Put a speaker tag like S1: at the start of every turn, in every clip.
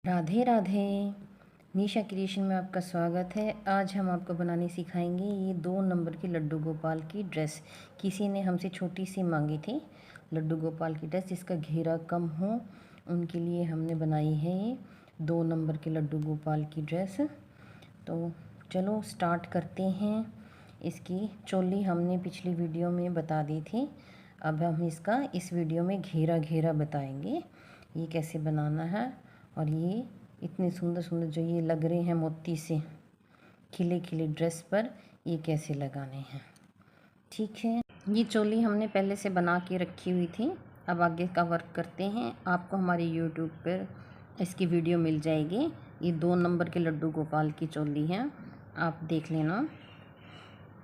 S1: राधे राधे। निशा creation में आपका स्वागत है। आज हम आपको बनाने सिखाएंगे ये 2 नंबर की लड्डू गोपाल की ड्रेस। किसी ने हमसे छोटी सी मांगी थी लड्डू गोपाल की ड्रेस जिसका घेरा कम हो, उनके लिए हमने बनाई है ये 2 नंबर की लड्डू गोपाल की ड्रेस। तो चलो स्टार्ट करते हैं। इसकी चोली हमने पिछली वीडियो में बता दी थी, अब हम इसका इस वीडियो में घेरा घेरा बताएंगे ये कैसे बनाना है। और ये इतने सुंदर सुंदर जो ये लग रहे हैं मोती से खिले खिले ड्रेस पर, ये कैसे लगाने हैं। ठीक है, ये चोली हमने पहले से बना के रखी हुई थी। अब आगे का वर्क करते हैं। आपको हमारे यूट्यूब पर इसकी वीडियो मिल जाएगी। ये 2 नंबर के लड्डू गोपाल की चोली है, आप देख लेना।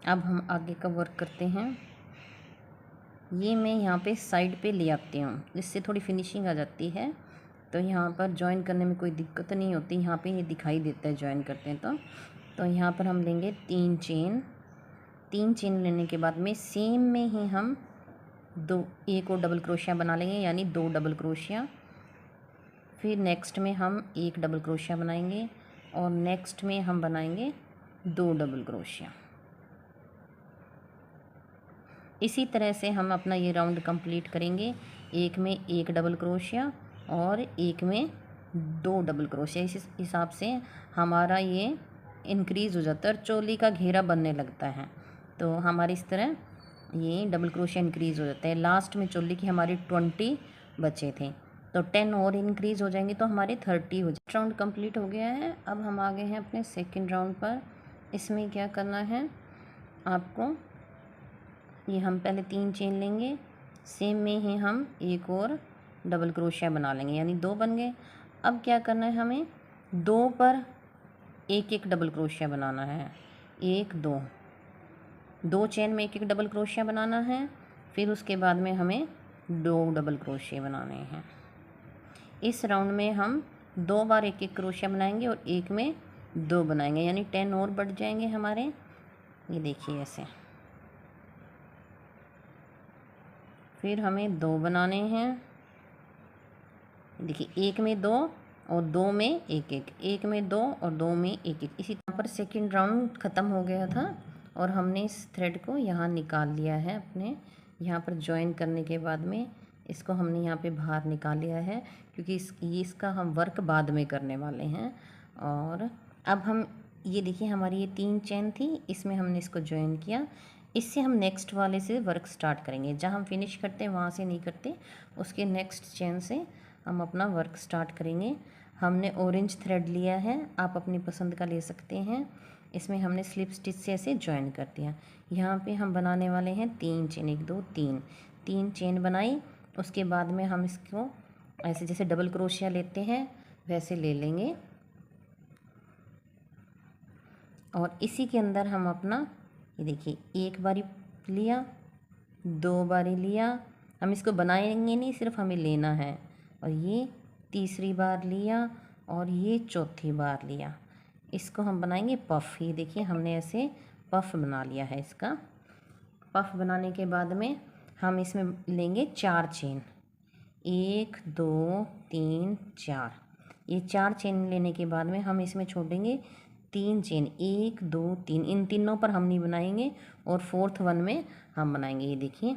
S1: अब हम आगे का वर्क करते हैं। ये मैं यहाँ पे साइड पे ले आती हूँ, इससे थोड़ी फिनिशिंग आ जाती है। तो यहाँ पर जॉइन करने में कोई दिक्कत नहीं होती। यहाँ पे ये दिखाई देता है जॉइन करते हैं तो यहाँ पर हम लेंगे 3 चेन लेने के बाद में सेम में ही हम एक और डबल क्रोशिया बना लेंगे, यानी 2 डबल क्रोशिया। फिर नेक्स्ट में हम 1 डबल क्रोशिया बनाएंगे और नेक्स्ट में हम बनाएंगे 2 डबल क्रोशिया। इसी तरह से हम अपना ये राउंड कंप्लीट करेंगे। एक में 1 डबल क्रोशिया और एक में 2 डबल क्रोशिया। इस हिसाब से हमारा ये इंक्रीज़ हो जाता है और चोली का घेरा बनने लगता है। तो हमारी इस तरह ये डबल क्रोशिया इंक्रीज़ हो जाता है। लास्ट में चोली की हमारी 20 बचे थे, तो 10 और इंक्रीज़ हो जाएंगे तो हमारे 30 हो जाए। राउंड कंप्लीट हो गया है। अब हम आ गए हैं अपने सेकेंड राउंड पर। इसमें क्या करना है आपको, ये हम पहले 3 चेन लेंगे, सेम में ही हम एक और डबल क्रोशिया बना लेंगे, यानी 2 बन गए। अब क्या करना है, हमें 2 पर एक एक डबल क्रोशिया बनाना है। 1 2 चेन में एक एक डबल क्रोशिया बनाना है। फिर उसके बाद में हमें 2 डबल क्रोशिया बनाने हैं। इस राउंड में हम 2 बार एक एक क्रोशिया बनाएंगे और एक में 2 बनाएंगे, यानी 10 और बढ़ जाएंगे हमारे। ये देखिए ऐसे। फिर हमें 2 बनाने हैं। देखिए, 1 में 2 और 2 में 1 में 2 और 2 में 1 इसी तरह पर सेकंड राउंड ख़त्म हो गया था और हमने इस थ्रेड को यहाँ निकाल लिया है। अपने यहाँ पर जॉइन करने के बाद में इसको हमने यहाँ पे बाहर निकाल लिया है, क्योंकि इसका हम वर्क बाद में करने वाले हैं। और अब हम ये देखिए, हमारी ये 3 चेन थी, इसमें हमने इसको जॉइन किया। इससे हम नेक्स्ट वाले से वर्क स्टार्ट करेंगे। जहाँ हम फिनिश करते हैं वहाँ से नहीं करते, उसके नेक्स्ट चेन से हम अपना वर्क स्टार्ट करेंगे। हमने ऑरेंज थ्रेड लिया है, आप अपनी पसंद का ले सकते हैं। इसमें हमने स्लिप स्टिच से ऐसे जॉइन कर दिया। यहाँ पे हम बनाने वाले हैं 3 चेन, 1 2 3 चेन बनाई। उसके बाद में हम इसको ऐसे जैसे डबल क्रोशिया लेते हैं वैसे ले लेंगे और इसी के अंदर हम अपना ये देखिए 1 बारी लिया, 2 बारी लिया। हम इसको बनाएंगे नहीं, सिर्फ हमें लेना है। और ये तीसरी बार लिया और ये चौथी बार लिया। इसको हम बनाएंगे पफ। ये देखिए, हमने ऐसे पफ बना लिया है। इसका पफ बनाने के बाद में हम इसमें लेंगे 4 चेन, 1 2 3 4। ये 4 चेन लेने के बाद में हम इसमें छोड़ेंगे 3 चेन, 1 2 3। इन तीनों पर हम नहीं बनाएंगे और 4th वन में हम बनाएंगे। ये देखिए,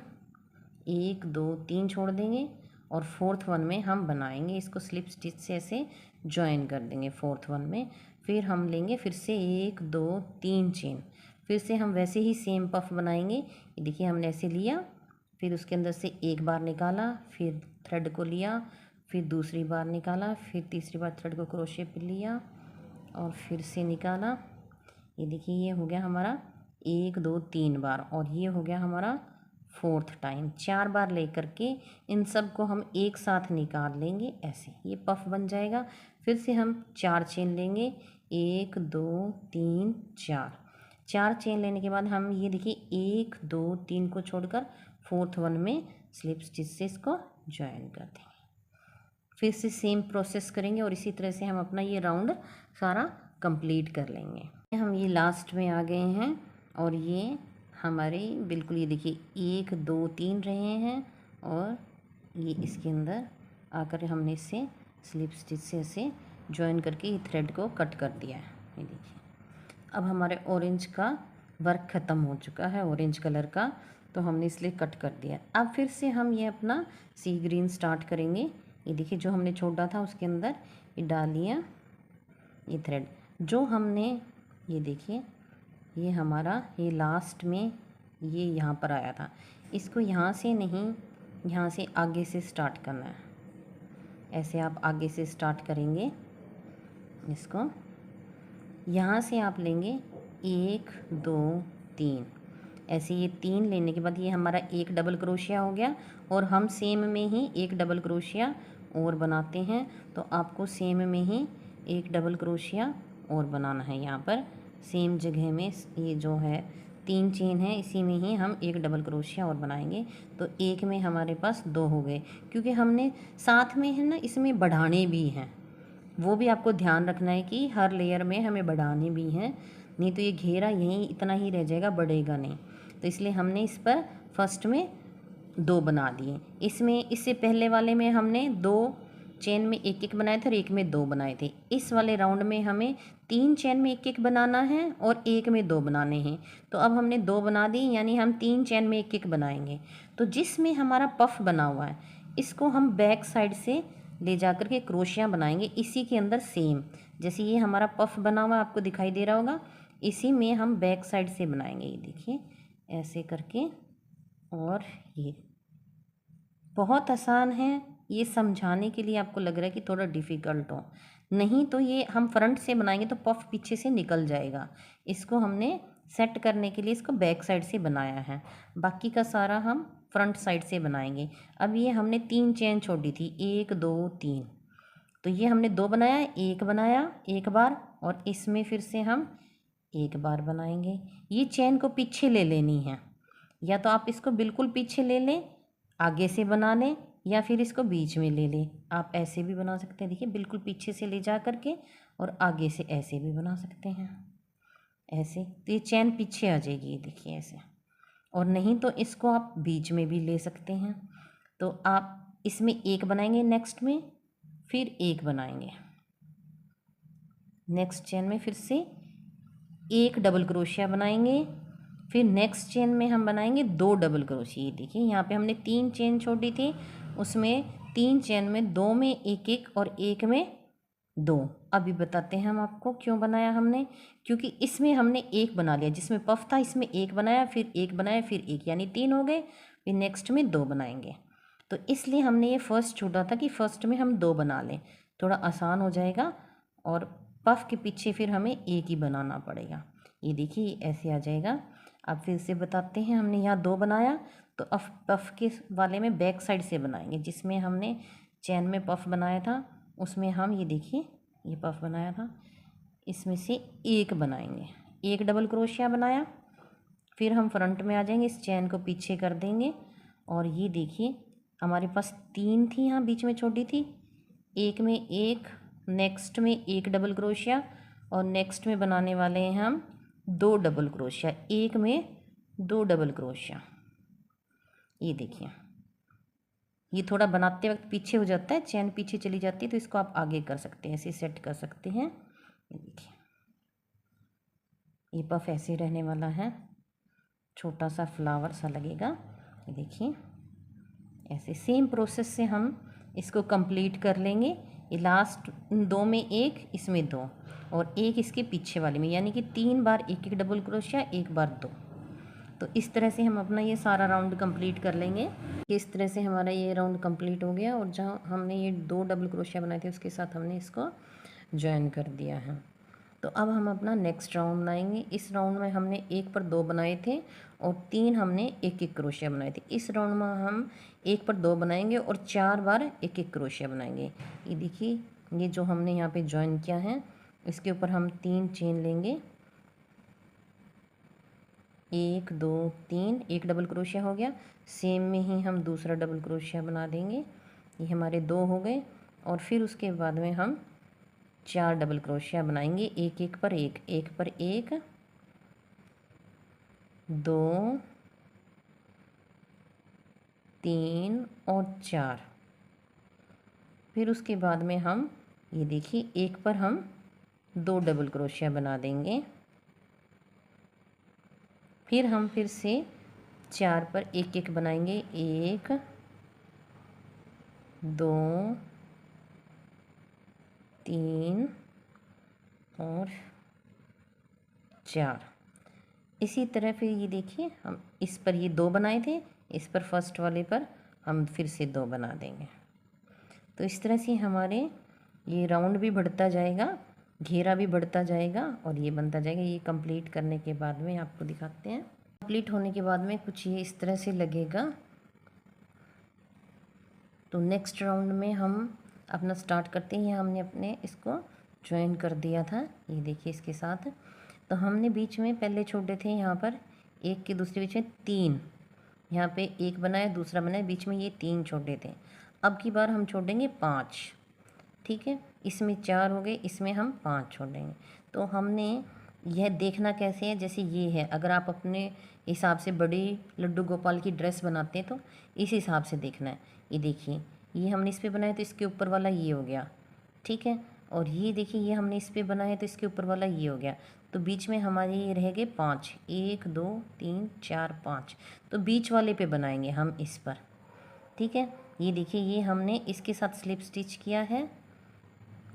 S1: 1 2 3 छोड़ देंगे और 4th वन में हम बनाएंगे। इसको स्लिप स्टिच से ऐसे जॉइन कर देंगे 4th वन में। फिर हम लेंगे फिर से 1 2 3 चेन, फिर से हम वैसे ही सेम पफ बनाएंगे। ये देखिए, हमने ऐसे लिया, फिर उसके अंदर से 1 बार निकाला, फिर थ्रेड को लिया, फिर दूसरी बार निकाला, फिर तीसरी बार थ्रेड को क्रोशे पे लिया और फिर से निकाला। ये देखिए, ये हो गया हमारा 1 2 3 बार और ये हो गया हमारा 4th टाइम। 4 बार लेकर के इन सब को हम एक साथ निकाल लेंगे, ऐसे ये पफ बन जाएगा। फिर से हम 4 चेन लेंगे, 1 2 3 4 चेन लेने के बाद हम ये देखिए 1 2 3 को छोड़कर 4th वन में स्लिप स्टिच से इसको ज्वाइन कर देंगे। फिर से सेम प्रोसेस करेंगे और इसी तरह से हम अपना ये राउंड सारा कंप्लीट कर लेंगे। हम ये लास्ट में आ गए हैं और ये हमारे बिल्कुल ये देखिए 1 2 3 रहे हैं और ये इसके अंदर आकर हमने इससे स्लिप स्टिच से ऐसे ज्वाइन करके ये थ्रेड को कट कर दिया है। ये देखिए अब हमारे ऑरेंज का वर्क ख़त्म हो चुका है, ऑरेंज कलर का, तो हमने इसलिए कट कर दिया। अब फिर से हम ये अपना सी ग्रीन स्टार्ट करेंगे। ये देखिए जो हमने छोड़ा था उसके अंदर ये डाल लिया ये थ्रेड जो हमने, ये देखिए ये हमारा ये लास्ट में ये यहाँ पर आया था, इसको यहाँ से नहीं, यहाँ से आगे से स्टार्ट करना है। ऐसे आप आगे से स्टार्ट करेंगे, इसको यहाँ से आप लेंगे 1 2 3, ऐसे ये 3 लेने के बाद ये हमारा एक डबल क्रोशिया हो गया। और हम सेम में ही एक डबल क्रोशिया और बनाते हैं, तो आपको सेम में ही एक डबल क्रोशिया और बनाना है। यहाँ पर सेम जगह में ये जो है 3 चेन है, इसी में ही हम एक डबल क्रोशिया और बनाएंगे। तो एक में हमारे पास 2 हो गए, क्योंकि हमने साथ में है ना इसमें बढ़ाने भी हैं, वो भी आपको ध्यान रखना है कि हर लेयर में हमें बढ़ाने भी हैं, नहीं तो ये घेरा यहीं इतना ही रह जाएगा, बढ़ेगा नहीं। तो इसलिए हमने इस पर फर्स्ट में 2 बना दिए। इसमें इससे पहले वाले में हमने 2 चेन में एक एक बनाए थे और एक में 2 बनाए थे। इस वाले राउंड में हमें 3 चेन में एक एक बनाना है और एक में 2 बनाने हैं। तो अब हमने 2 बना दी, यानी हम 3 चेन में एक एक बनाएंगे। तो जिसमें हमारा पफ बना हुआ है इसको हम बैक साइड से ले जा कर के क्रोशिया बनाएंगे, इसी के अंदर सेम जैसे ये हमारा पफ बना हुआ आपको दिखाई दे रहा होगा, इसी में हम बैक साइड से बनाएंगे। ये देखिए ऐसे करके, और ये बहुत आसान है, ये समझाने के लिए आपको लग रहा है कि थोड़ा डिफ़िकल्ट हो, नहीं तो ये हम फ्रंट से बनाएंगे तो पफ पीछे से निकल जाएगा। इसको हमने सेट करने के लिए इसको बैक साइड से बनाया है, बाकी का सारा हम फ्रंट साइड से बनाएंगे। अब ये हमने 3 चेन छोड़ी थी, 1 2 3, तो ये हमने 2 बनाया, 1 बनाया एक बार, और इसमें फिर से हम एक बार बनाएंगे। ये चेन को पीछे ले लेनी है, या तो आप इसको बिल्कुल पीछे ले लें, आगे से बना लें, या फिर इसको बीच में ले लें। आप ऐसे भी बना सकते हैं, देखिए बिल्कुल पीछे से ले जा करके, और आगे से ऐसे भी बना सकते हैं, ऐसे। तो ये चेन पीछे आ जाएगी, ये देखिए ऐसे। और नहीं तो इसको आप बीच में भी ले सकते हैं। तो आप इसमें एक बनाएंगे, नेक्स्ट में फिर एक बनाएंगे, नेक्स्ट चेन में फिर से एक डबल क्रोशिया बनाएंगे, फिर नेक्स्ट चेन में हम बनाएंगे 2 डबल क्रोशिया। ये देखिए यहाँ पे हमने 3 चेन छोड़ी थी, उसमें 3 चेन में 2 में एक एक और एक में 2। अभी बताते हैं हम आपको क्यों बनाया हमने, क्योंकि इसमें हमने एक बना लिया, जिसमें पफ था इसमें एक बनाया, फिर एक बनाया, फिर एक, यानी 3 हो गए। फिर नेक्स्ट में 2 बनाएंगे, तो इसलिए हमने ये फर्स्ट छोड़ा था कि फर्स्ट में हम 2 बना लें, थोड़ा आसान हो जाएगा। और पफ के पीछे फिर हमें एक ही बनाना पड़ेगा। ये देखिए ऐसे आ जाएगा। अब फिर से बताते हैं, हमने यहाँ 2 बनाया, तो अब पफ के वाले में बैक साइड से बनाएंगे, जिसमें हमने चैन में पफ बनाया था उसमें हम, ये देखिए ये पफ बनाया था, इसमें से एक बनाएंगे, एक डबल क्रोशिया बनाया, फिर हम फ्रंट में आ जाएंगे, इस चैन को पीछे कर देंगे, और ये देखिए हमारे पास 3 थी यहाँ बीच में छोटी थी, एक में एक, नेक्स्ट में एक डबल क्रोशिया, और नेक्स्ट में बनाने वाले हैं हम 2 डबल क्रोशिया, एक में 2 डबल क्रोशिया। ये देखिए ये थोड़ा बनाते वक्त पीछे हो जाता है, चैन पीछे चली जाती है, तो इसको आप आगे कर सकते हैं, ऐसे सेट कर सकते हैं। ये देखिए ये पफ ऐसे रहने वाला है, छोटा सा फ्लावर सा लगेगा। ये देखिए ऐसे सेम प्रोसेस से हम इसको कंप्लीट कर लेंगे। ये लास्ट 2 में एक, इसमें 2, और एक इसके पीछे वाले में, यानी कि 3 बार एक एक डबल क्रोशिया, एक बार 2। तो इस तरह से हम अपना ये सारा राउंड कंप्लीट कर लेंगे। इस तरह से हमारा ये राउंड कंप्लीट हो गया, और जहाँ हमने ये 2 डबल क्रोशिया बनाए थे उसके साथ हमने इसको ज्वाइन कर दिया है। तो अब हम अपना नेक्स्ट राउंड बनाएंगे। इस राउंड में हमने 1 पर 2 बनाए थे और 3 हमने एक एक क्रोशिया बनाए थे। इस राउंड में हम 1 पर 2 बनाएंगे और 4 बार एक एक क्रोशिया बनाएंगे। ये देखिए ये जो हमने यहाँ पे ज्वाइन किया है, इसके ऊपर हम 3 चेन लेंगे, 1 2 3, एक डबल क्रोशिया हो गया, सेम में ही हम दूसरा डबल क्रोशिया बना देंगे, ये हमारे 2 हो गए। और फिर उसके बाद में हम 4 डबल क्रोशिया बनाएंगे, एक एक पर एक, एक पर एक, 2 3 और 4। फिर उसके बाद में हम ये देखिए एक पर हम 2 डबल क्रोशिया बना देंगे, फिर हम फिर से 4 पर एक एक बनाएंगे, 1 2 3 और 4। इसी तरह फिर ये देखिए हम इस पर ये 2 बनाए थे, इस पर फर्स्ट वाले पर हम फिर से 2 बना देंगे। तो इस तरह से हमारे ये राउंड भी बढ़ता जाएगा, घेरा भी बढ़ता जाएगा और ये बनता जाएगा। ये कंप्लीट करने के बाद में आपको दिखाते हैं। कंप्लीट होने के बाद में कुछ ये इस तरह से लगेगा। तो नेक्स्ट राउंड में हम अपना स्टार्ट करते हैं। हमने अपने इसको ज्वाइन कर दिया था, ये देखिए इसके साथ। तो हमने बीच में पहले छोड़े थे यहाँ पर एक के दूसरे बीच में 3, यहाँ पे एक बनाया, दूसरा बनाया, बीच में ये 3 छोड़े थे। अब की बार हम छोड़ेंगे 5, ठीक है। इसमें 4 हो गए, इसमें हम 5 छोड़ेंगे। तो हमने यह देखना कैसे है, जैसे ये है, अगर आप अपने हिसाब से बड़ी लड्डू गोपाल की ड्रेस बनाते हैं तो इस हिसाब से देखना है। ये देखिए ये हमने इस पर बनाया तो इसके ऊपर वाला ये हो गया, ठीक है। और ये देखिए ये हमने इस पर बनाया तो इसके ऊपर वाला ये हो गया। तो बीच में हमारे ये रह गए 5, 1 2 3 4 5। तो बीच वाले पे बनाएंगे हम इस पर, ठीक है। ये देखिए ये हमने इसके साथ स्लिप स्टिच किया है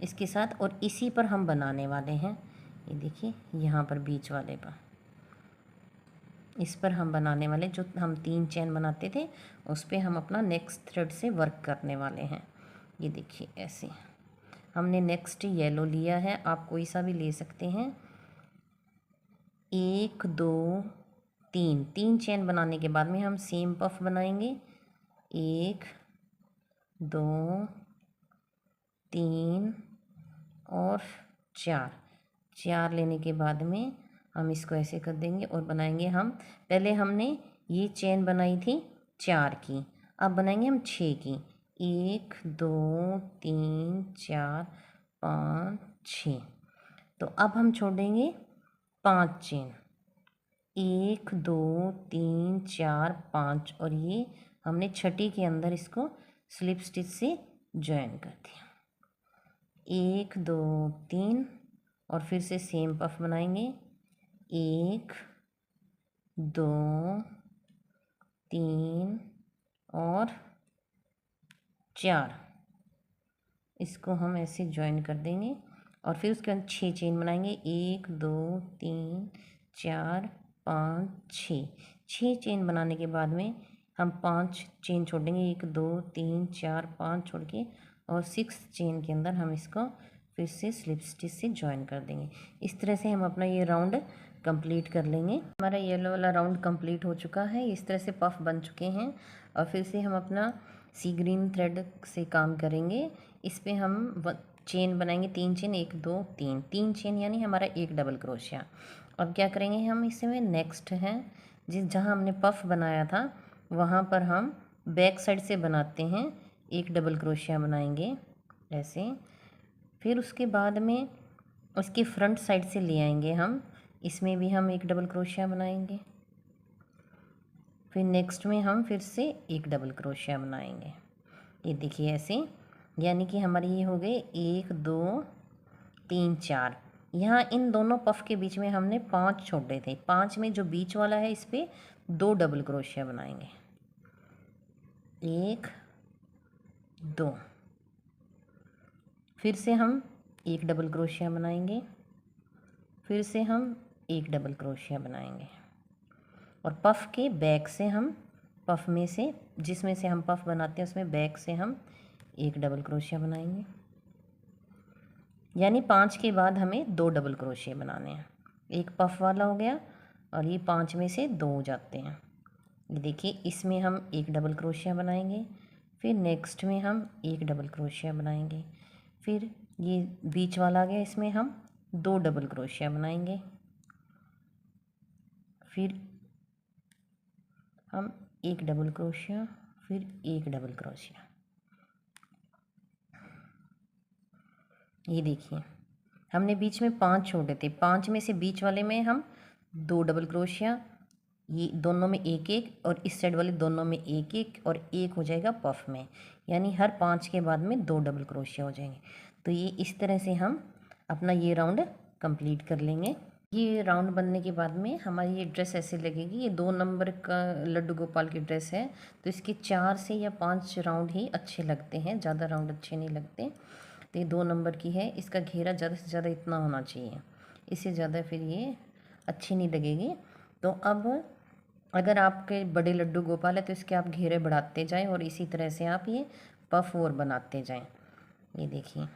S1: इसके साथ, और इसी पर हम बनाने वाले हैं। ये देखिए यहाँ पर बीच वाले पर, इस पर हम बनाने वाले, जो हम 3 चेन बनाते थे उस पर हम अपना नेक्स्ट थ्रेड से वर्क करने वाले हैं। ये देखिए ऐसे हमने नेक्स्ट येलो लिया है, आप कोई सा भी ले सकते हैं। 1 2 3 चेन बनाने के बाद में हम सेम पफ बनाएंगे। 1 2 3 और 4 लेने के बाद में हम इसको ऐसे कर देंगे और बनाएंगे हम। पहले हमने ये चेन बनाई थी 4 की, अब बनाएंगे हम 6 की। 1 2 3 4 5 6। तो अब हम छोड़ेंगे 5 चेन, 1 2 3 4 5, और ये हमने छठी के अंदर इसको स्लिप स्टिच से ज्वाइन कर दिया। 1 2 3 और फिर से सेम पफ बनाएंगे। 1 2 3 और 4, इसको हम ऐसे ज्वाइन कर देंगे और फिर उसके बाद 6 चेन बनाएंगे। 1 2 3 4 5 6 चेन बनाने के बाद में हम 5 चेन छोड़ देंगे। 1 2 3 4 5 छोड़ के, और 6 चेन के अंदर हम इसको फिर से स्लिप स्टिच से ज्वाइन कर देंगे। इस तरह से हम अपना ये राउंड कंप्लीट कर लेंगे। हमारा येलो वाला राउंड कंप्लीट हो चुका है। इस तरह से पफ बन चुके हैं और फिर से हम अपना सी ग्रीन थ्रेड से काम करेंगे। इस पे हम चेन बनाएंगे 3 चेन, 1 2 3 चेन, यानी हमारा 1 डबल क्रोशिया। और क्या करेंगे हम इसमें नेक्स्ट है, जहाँ हमने पफ बनाया था वहाँ पर हम बैक साइड से बनाते हैं 1 डबल क्रोशिया बनाएंगे ऐसे। फिर उसके बाद में उसके फ्रंट साइड से ले आएंगे हम, इसमें भी हम 1 डबल क्रोशिया बनाएंगे। फिर नेक्स्ट में हम फिर से 1 डबल क्रोशिया बनाएंगे। ये देखिए ऐसे, यानी कि हमारे ये हो गए 1 2 3 4। यहाँ इन दोनों पफ के बीच में हमने 5 छोड़े थे। 5 में जो बीच वाला है इस पर 2 डबल क्रोशिया बनाएंगे। 1 2, फिर से हम 1 डबल क्रोशिया बनाएंगे, फिर से हम 1 डबल क्रोशिया बनाएंगे, और पफ के बैक से हम, पफ में से जिसमें से हम पफ बनाते हैं उसमें बैक से हम 1 डबल क्रोशिया बनाएंगे। यानी 5 के बाद हमें 2 डबल क्रोशिया बनाने हैं। एक पफ वाला हो गया और ये 5 में से 2 हो जाते हैं। ये देखिए इसमें हम 1 डबल क्रोशिया बनाएंगे, फिर नेक्स्ट में हम 1 डबल क्रोशिया बनाएंगे, फिर ये बीच वाला आ गया, इसमें हम 2 डबल क्रोशिया बनाएंगे, फिर हम 1 डबल क्रोशिया, फिर 1 डबल क्रोशिया। ये देखिए हमने बीच में 5 छोड़े थे, 5 में से बीच वाले में हम 2 डबल क्रोशिया, ये दोनों में 1 1, और इस साइड वाले दोनों में 1 1, और 1 हो जाएगा पफ में, यानी हर 5 के बाद में 2 डबल क्रोशिया हो जाएंगे। तो ये इस तरह से हम अपना ये राउंड कंप्लीट कर लेंगे। ये राउंड बनने के बाद में हमारी ये ड्रेस ऐसे लगेगी। ये 2 नंबर का लड्डू गोपाल की ड्रेस है, तो इसके 4 से या 5 राउंड ही अच्छे लगते हैं, ज़्यादा राउंड अच्छे नहीं लगते। तो ये 2 नंबर की है, इसका घेरा ज़्यादा से ज़्यादा इतना होना चाहिए, इससे ज़्यादा फिर ये अच्छी नहीं लगेगी। तो अब अगर आपके बड़े लड्डू गोपाल है तो इसके आप घेरे बढ़ाते जाएं और इसी तरह से आप ये पफ और बनाते जाएं। ये देखिए,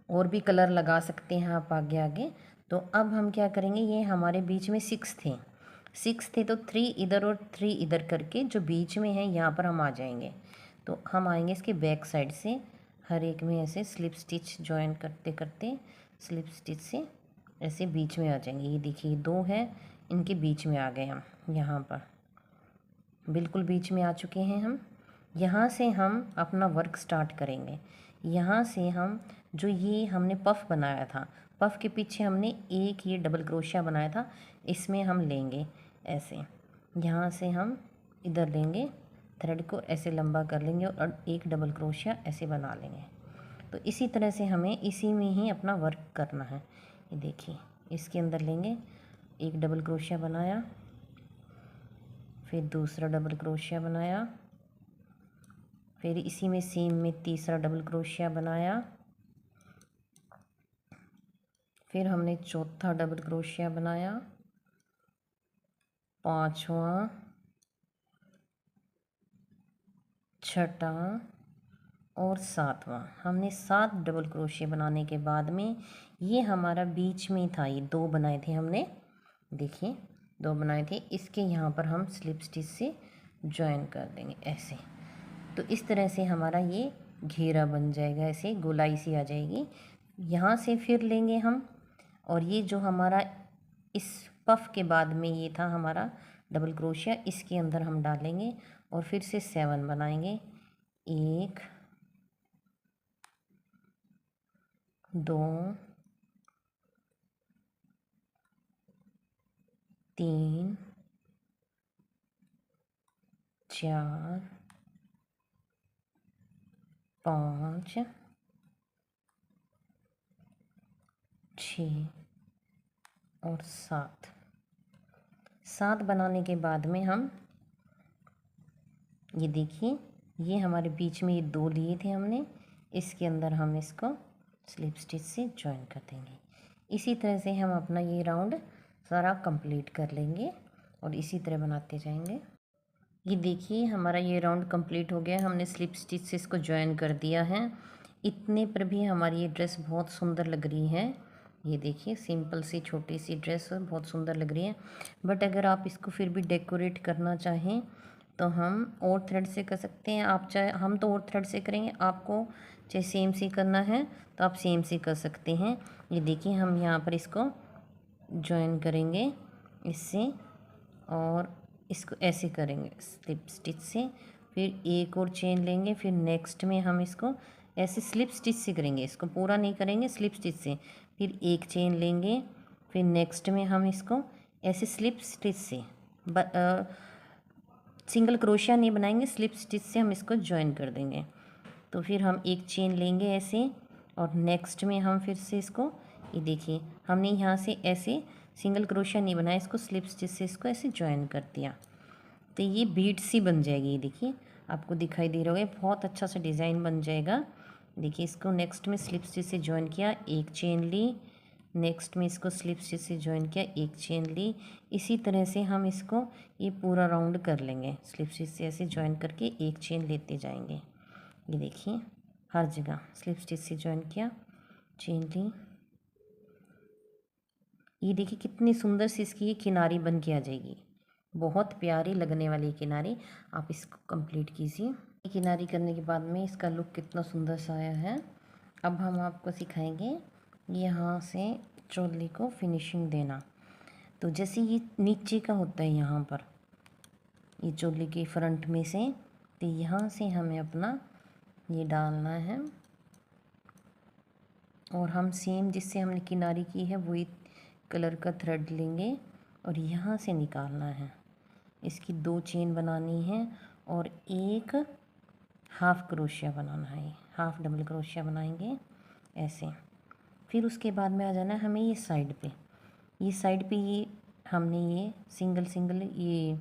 S1: और भी कलर लगा सकते हैं आप आगे आगे। तो अब हम क्या करेंगे, ये हमारे बीच में 6 थे तो 3 इधर और 3 इधर करके जो बीच में है यहाँ पर हम आ जाएंगे। तो हम आएंगे इसके बैक साइड से, हर एक में ऐसे स्लिप स्टिच जॉइन करते करते स्लिप स्टिच से ऐसे बीच में आ जाएंगे। ये देखिए 2 है, इनके बीच में आ गए हम, यहाँ पर बिल्कुल बीच में आ चुके हैं हम। यहाँ से हम अपना वर्क स्टार्ट करेंगे। यहाँ से हम जो ये हमने पफ़ बनाया था, पफ़ के पीछे हमने एक ये डबल क्रोशिया बनाया था, इसमें हम लेंगे ऐसे, यहाँ से हम इधर लेंगे, थ्रेड को ऐसे लंबा कर लेंगे और एक डबल क्रोशिया ऐसे बना लेंगे। तो इसी तरह से हमें इसी में ही अपना वर्क करना है। ये देखिए, इसके अंदर लेंगे, एक डबल क्रोशिया बनाया, फिर दूसरा डबल क्रोशिया बनाया, फिर इसी में सेम में तीसरा डबल क्रोशिया बनाया, फिर हमने चौथा डबल क्रोशिया बनाया, पांचवा, छठा और सातवां। हमने 7 डबल क्रोशिया बनाने के बाद में ये हमारा बीच में था, ये 2 बनाए थे हमने, देखिए 2 बनाए थे, इसके यहाँ पर हम स्लिप स्टिच से जॉइन कर देंगे ऐसे। तो इस तरह से हमारा ये घेरा बन जाएगा, ऐसे गोलाई सी आ जाएगी। यहाँ से फिर लेंगे हम, और ये जो हमारा इस पफ के बाद में ये था हमारा डबल क्रोशिया, इसके अंदर हम डालेंगे और फिर से 7 बनाएंगे। 1 2 3 4 5 6 और 7 बनाने के बाद में हम ये देखिए, ये हमारे बीच में ये 2 लिए थे हमने, इसके अंदर हम इसको स्लिप स्टिच से जॉइन कर देंगे। इसी तरह से हम अपना ये राउंड सारा कंप्लीट कर लेंगे और इसी तरह बनाते जाएंगे। ये देखिए, हमारा ये राउंड कंप्लीट हो गया, हमने स्लिप स्टिच से इसको जॉइन कर दिया है। इतने पर भी हमारी ये ड्रेस बहुत सुंदर लग रही है। ये देखिए, सिंपल सी छोटी सी ड्रेस बहुत सुंदर लग रही है। बट अगर आप इसको फिर भी डेकोरेट करना चाहें तो हम और थ्रेड से कर सकते हैं। आप चाहे, हम तो और थ्रेड से करेंगे, आपको चाहे सेम से करना है तो आप सेम से कर सकते हैं। ये देखिए, हम यहाँ पर इसको जॉइन करेंगे इससे और इसको ऐसे करेंगे स्लिप स्टिच से, फिर एक और चेन लेंगे, फिर नेक्स्ट में हम इसको ऐसे स्लिप स्टिच से करेंगे, इसको पूरा नहीं करेंगे, स्लिप स्टिच से, फिर एक चेन लेंगे, फिर नेक्स्ट में हम इसको ऐसे स्लिप स्टिच से सिंगल क्रोशिया नहीं बनाएंगे, स्लिप स्टिच से हम इसको जॉइन कर देंगे। तो फिर हम एक चेन लेंगे ऐसे और नेक्स्ट में हम फिर से इसको, ये देखिए हमने यहाँ से ऐसे सिंगल क्रोशिया नहीं बनाया, इसको स्लिप स्टिच से इसको ऐसे जॉइन कर दिया। तो ये बीड सी बन जाएगी। ये देखिए, आपको दिखाई दे रहा होगा, बहुत अच्छा सा डिज़ाइन बन जाएगा। देखिए, इसको नेक्स्ट में स्लिप स्टिच से जॉइन किया, एक चेन ली, नेक्स्ट में इसको स्लिप स्टिच से जॉइन किया, एक चेन ली। इसी तरह से हम इसको ये पूरा राउंड कर लेंगे, स्लिप स्टिच से ऐसे जॉइन करके एक चेन लेते जाएंगे। ये देखिए, हर जगह स्लिप स्टिच से जॉइन किया, चेन ली। ये देखिए कितनी सुंदर सी इसकी ये किनारी बन के आ जाएगी, बहुत प्यारी लगने वाली किनारी। आप इसको कंप्लीट कीजिए। किनारी करने के बाद में इसका लुक कितना सुंदर सा आया है। अब हम आपको सिखाएंगे यहाँ से चोली को फिनिशिंग देना। तो जैसे ये नीचे का होता है, यहाँ पर ये चोली के फ्रंट में से, तो यहाँ से हमें अपना ये डालना है और हम सेम जिससे हमने किनारी की है वही कलर का थ्रेड लेंगे और यहाँ से निकालना है। इसकी 2 चेन बनानी है और एक हाफ क्रोशिया बनाना है, हाफ डबल क्रोशिया बनाएंगे। ऐसे। फिर उसके बाद में आ जाना है हमें ये साइड पे, ये साइड पे ये हमने ये सिंगल सिंगल ये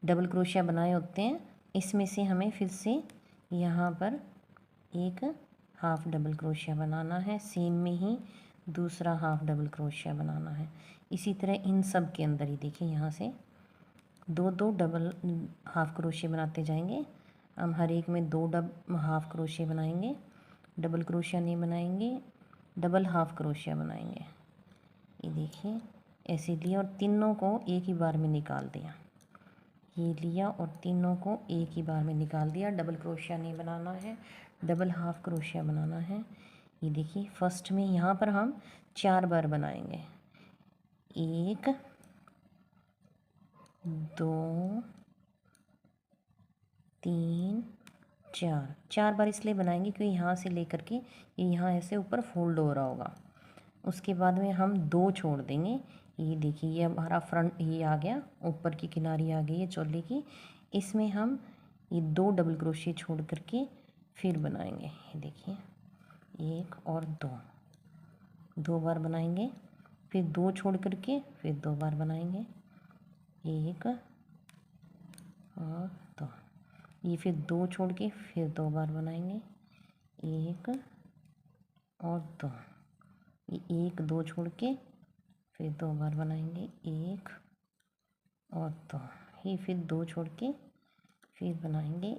S1: डबल क्रोशिया बनाए होते हैं, इसमें से हमें फिर से यहाँ पर एक हाफ डबल क्रोशिया बनाना है, सेम में ही दूसरा हाफ डबल क्रोशिया बनाना है। इसी तरह इन सब के अंदर ही देखिए यहाँ से दो दो डबल हाफ क्रोशिया बनाते जाएंगे। हम हर एक में दो हाफ क्रोशिया बनाएंगे, डबल क्रोशिया नहीं बनाएंगे, डबल हाफ क्रोशिया बनाएंगे। ये देखिए ऐसे लिया और तीनों को एक ही बार में निकाल दिया, ये लिया और तीनों को एक ही बार में निकाल दिया। डबल क्रोशिया नहीं बनाना है, डबल हाफ क्रोशिया बनाना है। ये देखिए फर्स्ट में यहाँ पर हम 4 बार बनाएंगे, 1 2 3 4 बार इसलिए बनाएंगे क्योंकि यहाँ से लेकर के ये यहाँ ऐसे ऊपर फोल्ड हो रहा होगा। उसके बाद में हम 2 छोड़ देंगे। ये देखिए ये हमारा फ्रंट ये आ गया, ऊपर की किनारी आ गई है चोली की। इसमें हम ये 2 डबल क्रोशिया छोड़ करके फिर बनाएंगे। ये देखिए 1 और 2 बार बनाएंगे, फिर 2 छोड़ करके फिर 2 बार बनाएंगे, 1 और 2। ये फिर 2 छोड़ के फिर 2 बार बनाएंगे, 1 और 2। ये 1 2 छोड़ के फिर 2 बार बनाएंगे, 1 और 2। ये फिर 2 छोड़ के फिर बनाएंगे।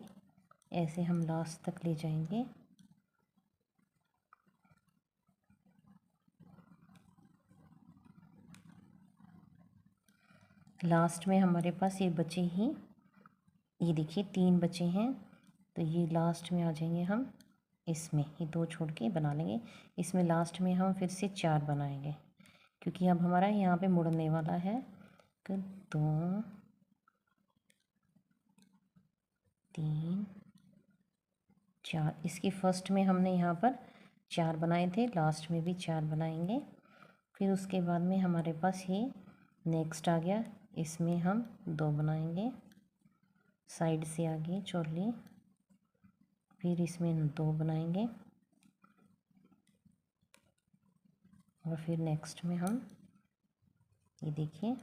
S1: ऐसे हम लास्ट तक ले जाएंगे। लास्ट में हमारे पास ये बचे ही, ये देखिए 3 बचे हैं, तो ये लास्ट में आ जाएंगे हम। इसमें ये 2 छोड़ के बना लेंगे, इसमें लास्ट में हम फिर से 4 बनाएंगे क्योंकि अब हमारा यहाँ पे मुड़ने वाला है। 2 3 4, इसके फर्स्ट में हमने यहाँ पर 4 बनाए थे, लास्ट में भी 4 बनाएंगे। फिर उसके बाद में हमारे पास ये नेक्स्ट आ गया, इसमें हम 2 बनाएंगे, साइड से आगे चोली। फिर इसमें 2 बनाएंगे और फिर नेक्स्ट में हम ये देखिए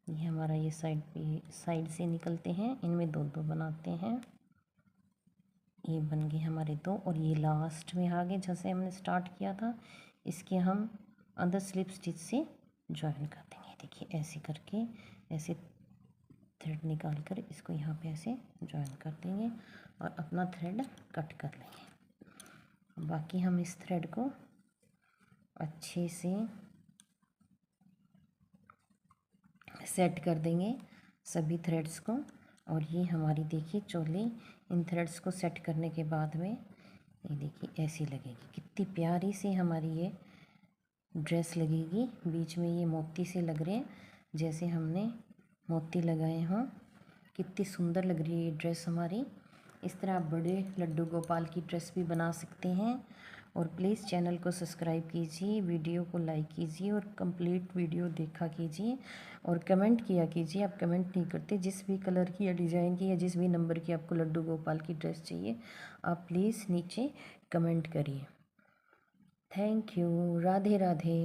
S1: ये हमारा ये साइड से निकलते हैं, इनमें 2 2 बनाते हैं। ये बन गए हमारे 2 और ये लास्ट में आ गए जैसे हमने स्टार्ट किया था। इसके हम अंदर स्लिप स्टिच से ज्वाइन कर देंगे। देखिए ऐसे करके ऐसे थ्रेड निकाल कर इसको यहाँ पे ऐसे ज्वाइन कर देंगे और अपना थ्रेड कट कर लेंगे। बाकी हम इस थ्रेड को अच्छे से सेट कर देंगे सभी थ्रेड्स को। और ये हमारी देखिए चोली इन थ्रेड्स को सेट करने के बाद में ये देखिए ऐसी लगेगी, कितनी प्यारी सी हमारी ये ड्रेस लगेगी। बीच में ये मोती से लग रहे हैं जैसे हमने मोती लगाए हों, कितनी सुंदर लग रही है ये ड्रेस हमारी। इस तरह आप बड़े लड्डू गोपाल की ड्रेस भी बना सकते हैं। और प्लीज़ चैनल को सब्सक्राइब कीजिए, वीडियो को लाइक कीजिए और कंप्लीट वीडियो देखा कीजिए और कमेंट किया कीजिए। आप कमेंट नहीं करते, जिस भी कलर की या डिज़ाइन की या जिस भी नंबर की आपको लड्डू गोपाल की ड्रेस चाहिए आप प्लीज़ नीचे कमेंट करिए। Thank you. राधे राधे।